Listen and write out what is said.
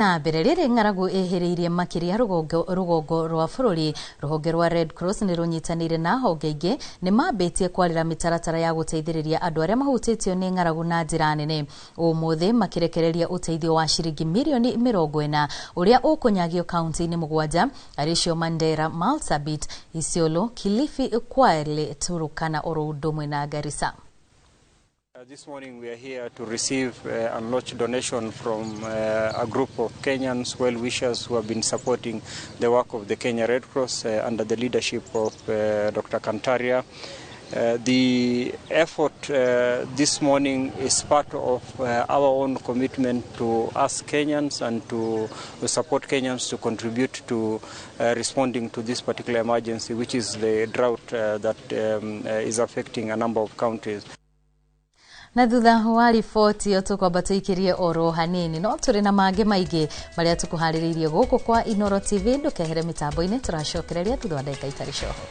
Na mbere rĩrĩ ng'aragu ehĩrĩirie makĩria rũgongo rwa bũrũri, rũhonge rwa Red Cross nĩ rũnyitanĩire na honge ingĩ nĩ mambĩtie kwarĩra mĩtaratara ya gũteithĩrĩria andũ arĩa mahutĩtio nĩ ng'aragu na njĩra nene. Ũmũthĩ makĩrekereria ũteithio wa ciringi mirioni 40 ũrĩa ũkũnyagio kaunti-inĩ 7 arĩcio Mandera, Marsabit, Isiolo, Kilifi, Kwale, Turkana, Oro ũndũ ũmwe na Garissa. This morning we are here to receive and launch donation from a group of Kenyans, well-wishers who have been supporting the work of the Kenya Red Cross under the leadership of Dr. Kantaria. The effort this morning is part of our own commitment to us Kenyans and to support Kenyans to contribute to responding to this particular emergency, which is the drought that is affecting a number of counties. Na thutha wa riboti yo tukwamba tuikirie oro hanini no turi na mangĩ maingĩ maria tukuharĩrĩirie gũkũ kwa Inoro TV ndukehere mitambo-inĩ turacokereria thutha wa ndagĩka itarĩ coho.